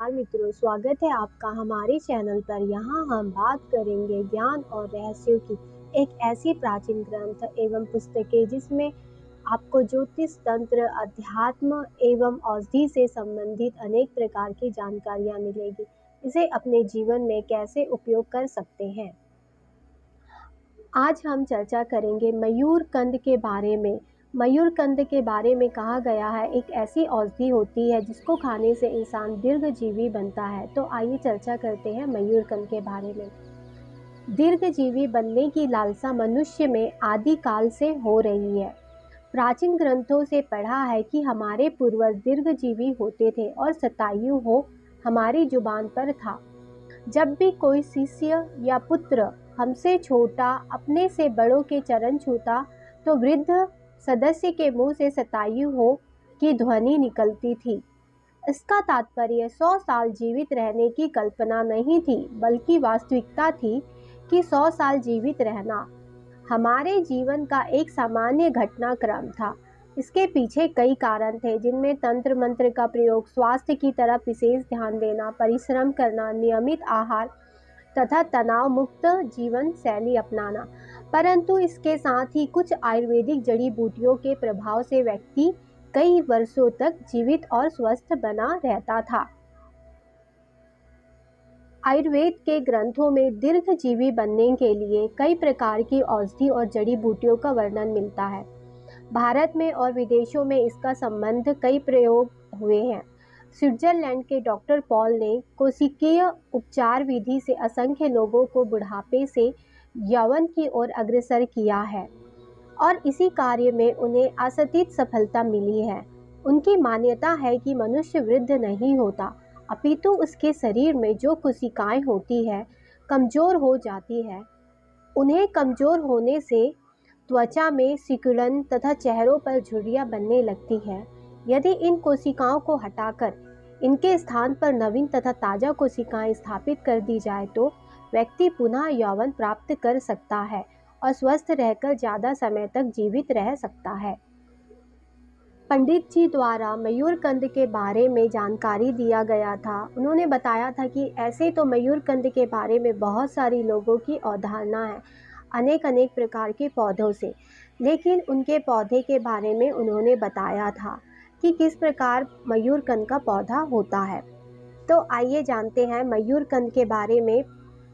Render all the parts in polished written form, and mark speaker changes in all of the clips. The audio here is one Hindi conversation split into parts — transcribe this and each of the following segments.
Speaker 1: नमस्कार मित्रों, स्वागत है आपका हमारे चैनल पर। यहाँ हम बात करेंगे ज्ञान और रहस्यों की। एक ऐसी प्राचीन ग्रंथ एवं पुस्तकें जिसमें आपको ज्योतिष तंत्र, अध्यात्म एवं औषधि से संबंधित अनेक प्रकार की जानकारियाँ मिलेगी। इसे अपने जीवन में कैसे उपयोग कर सकते हैं। आज हम चर्चा करेंगे मयूरकंद के बारे में। मयूरकंद के बारे में कहा गया है एक ऐसी औषधि होती है जिसको खाने से इंसान दीर्घजीवी बनता है। तो आइए चर्चा करते हैं मयूरकंद के बारे में। दीर्घजीवी बनने की लालसा मनुष्य में आदिकाल से हो रही है। प्राचीन ग्रंथों से पढ़ा है कि हमारे पूर्वज दीर्घजीवी होते थे और शतायु हो हमारी जुबान पर था। जब भी कोई शिष्य या पुत्र हमसे छोटा अपने से बड़ों के चरण छूता तो वृद्ध सदस्य के मुंह से शतायु हो की ध्वनि निकलती थी। इसका तात्पर्य 100 साल जीवित रहने की कल्पना नहीं थी, बल्कि वास्तविकता थी कि 100 साल जीवित रहना हमारे जीवन का एक सामान्य घटनाक्रम था। इसके पीछे कई कारण थे, जिनमें तंत्र मंत्र का प्रयोग, स्वास्थ्य की तरफ विशेष ध्यान देना, परिश्रम करना, नियमित आहार तथा तनाव मुक्त जीवन शैली अपनाना। परंतु इसके साथ ही कुछ आयुर्वेदिक जड़ी बूटियों के प्रभाव से व्यक्ति कई वर्षों तक जीवित और स्वस्थ बना रहता था। आयुर्वेद के ग्रंथों में दीर्घजीवी बनने के लिए कई प्रकार की औषधि और जड़ी बूटियों का वर्णन मिलता है। भारत में और विदेशों में इसका संबंध कई प्रयोग हुए हैं। स्विट्जरलैंड के डॉक्टर पॉल ने कोशिकीय उपचार विधि से असंख्य लोगों को बुढ़ापे से यौवन की ओर अग्रसर किया है और इसी कार्य में उन्हें आशातीत सफलता मिली है। उनकी मान्यता है कि मनुष्य वृद्ध नहीं होता, अपितु उसके शरीर में जो कोशिकाएं होती है कमजोर हो जाती है। उन्हें कमजोर होने से त्वचा में सिकुड़न तथा चेहरों पर झुर्रियां बनने लगती है। यदि इन कोशिकाओं को हटाकर इनके स्थान पर नवीन तथा ताजा कोशिकाएं स्थापित कर दी जाए तो व्यक्ति पुनः यौवन प्राप्त कर सकता है और स्वस्थ रहकर ज़्यादा समय तक जीवित रह सकता है। पंडित जी द्वारा मयूरकंद के बारे में जानकारी दिया गया था। उन्होंने बताया था कि ऐसे तो मयूरकंद के बारे में बहुत सारी लोगों की अवधारणा है अनेक अनेक प्रकार के पौधों से, लेकिन उनके पौधे के बारे में उन्होंने बताया था कि किस प्रकार मयूरकंद का पौधा होता है। तो आइए जानते हैं मयूरकंद के बारे में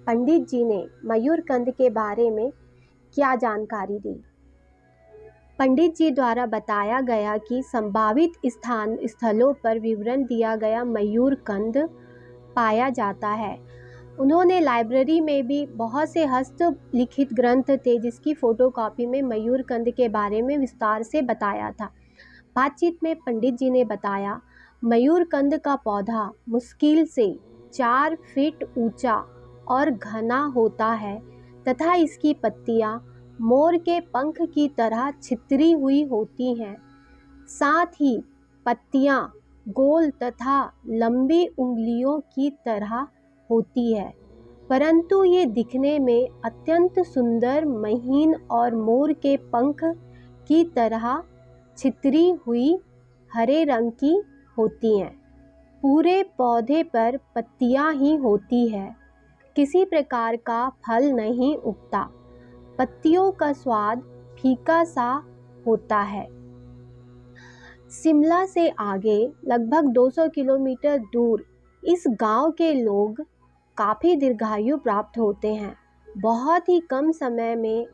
Speaker 1: पंडित जी ने मयूरकंद के बारे में क्या जानकारी दी। पंडित जी द्वारा बताया गया कि संभावित स्थलों पर विवरण दिया गया मयूरकंद पाया जाता है। उन्होंने लाइब्रेरी में भी बहुत से हस्तलिखित ग्रंथ थे जिसकी फोटोकॉपी में मयूरकंद के बारे में विस्तार से बताया था। बातचीत में पंडित जी ने बताया, मयूरकंद का पौधा मुश्किल से 4 फीट ऊंचा और घना होता है तथा इसकी पत्तियां मोर के पंख की तरह छितरी हुई होती हैं। साथ ही पत्तियां गोल तथा लंबी उंगलियों की तरह होती है, परंतु ये दिखने में अत्यंत सुंदर, महीन और मोर के पंख की तरह छितरी हुई हरे रंग की होती हैं। पूरे पौधे पर पत्तियां ही होती है, किसी प्रकार का फल नहीं उगता। पत्तियों का स्वाद फीका सा होता है। शिमला से आगे लगभग 200 किलोमीटर दूर इस गांव के लोग काफ़ी दीर्घायु प्राप्त होते हैं। बहुत ही कम समय में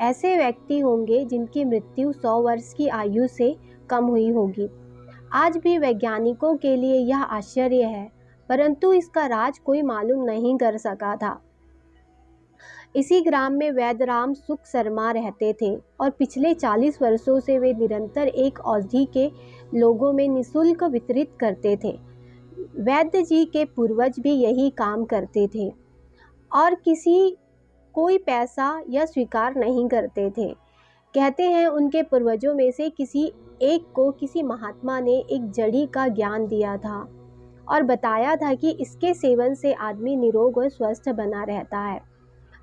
Speaker 1: ऐसे व्यक्ति होंगे जिनकी मृत्यु 100 वर्ष की आयु से कम हुई होगी। आज भी वैज्ञानिकों के लिए यह आश्चर्य है, परंतु इसका राज कोई मालूम नहीं कर सका था। इसी ग्राम में वैद्यराम सुख शर्मा रहते थे और पिछले 40 वर्षों से वे निरंतर एक औषधि के लोगों में निःशुल्क वितरित करते थे। वैद्य जी के पूर्वज भी यही काम करते थे और कोई पैसा या स्वीकार नहीं करते थे। कहते हैं उनके पूर्वजों में से किसी एक को किसी महात्मा ने एक जड़ी का ज्ञान दिया था और बताया था कि इसके सेवन से आदमी निरोग और स्वस्थ बना रहता है।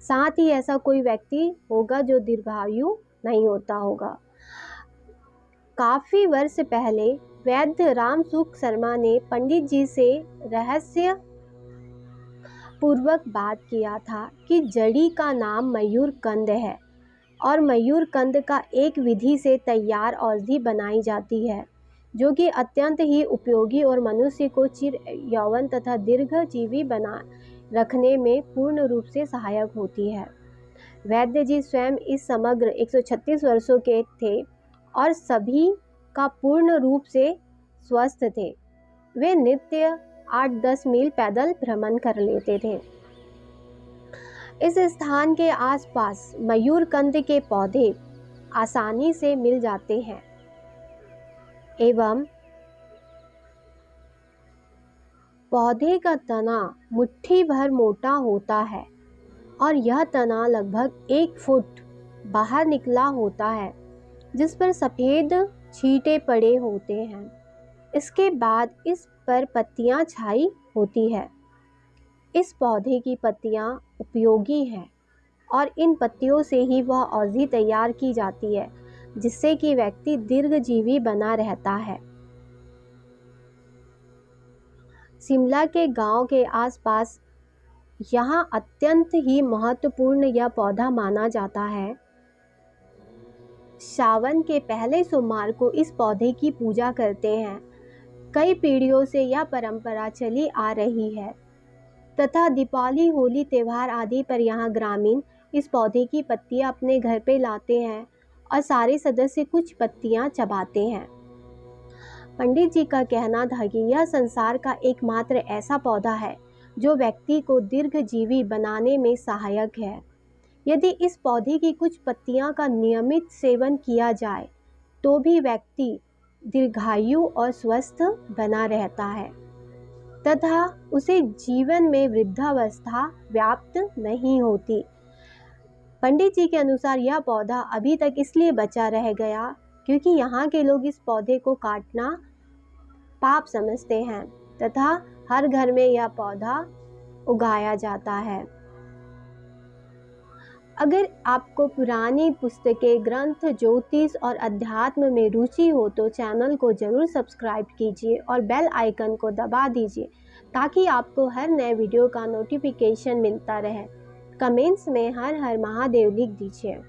Speaker 1: साथ ही ऐसा कोई व्यक्ति होगा जो दीर्घायु नहीं होता होगा। काफ़ी वर्ष पहले वैद्य रामसुख शर्मा ने पंडित जी से रहस्य पूर्वक बात किया था कि जड़ी का नाम मयूरकंद है और मयूरकंद का एक विधि से तैयार औषधि बनाई जाती है जो कि अत्यंत ही उपयोगी और मनुष्य को चिर यौवन तथा दीर्घजीवी बना रखने में पूर्ण रूप से सहायक होती है। वैद्य जी स्वयं इस समग्र 136 वर्षों के थे और सभी का पूर्ण रूप से स्वस्थ थे। वे नित्य 8-10 मील पैदल भ्रमण कर लेते थे। इस स्थान के आसपास मयूरकंद के पौधे आसानी से मिल जाते हैं एवं पौधे का तना मुट्ठी भर मोटा होता है और यह तना लगभग 1 फुट बाहर निकला होता है जिस पर सफ़ेद छींटे पड़े होते हैं। इसके बाद इस पर पत्तियां छाई होती है। इस पौधे की पत्तियां उपयोगी हैं और इन पत्तियों से ही वह औषधि तैयार की जाती है जिससे कि व्यक्ति दीर्घजीवी बना रहता है। शिमला के गांव के आसपास यहाँ अत्यंत ही महत्वपूर्ण यह पौधा माना जाता है। सावन के पहले सोमवार को इस पौधे की पूजा करते हैं। कई पीढ़ियों से यह परंपरा चली आ रही है तथा दीपावली, होली त्यौहार आदि पर यहाँ ग्रामीण इस पौधे की पत्तियाँ अपने घर पे लाते हैं और सारे सदस्य कुछ पत्तियाँ चबाते हैं। पंडित जी का कहना था कि यह संसार का एकमात्र ऐसा पौधा है जो व्यक्ति को दीर्घजीवी बनाने में सहायक है। यदि इस पौधे की कुछ पत्तियां का नियमित सेवन किया जाए तो भी व्यक्ति दीर्घायु और स्वस्थ बना रहता है तथा उसे जीवन में वृद्धावस्था व्याप्त नहीं होती। पंडित जी के अनुसार यह पौधा अभी तक इसलिए बचा रह गया क्योंकि यहाँ के लोग इस पौधे को काटना पाप समझते हैं तथा हर घर में यह पौधा उगाया जाता है। अगर आपको पुरानी पुस्तकें, ग्रंथ, ज्योतिष और अध्यात्म में रुचि हो तो चैनल को जरूर सब्सक्राइब कीजिए और बेल आइकन को दबा दीजिए ताकि आपको हर नए वीडियो का नोटिफिकेशन मिलता रहे। कमेंट्स में हर हर महादेव लिख दीजिए।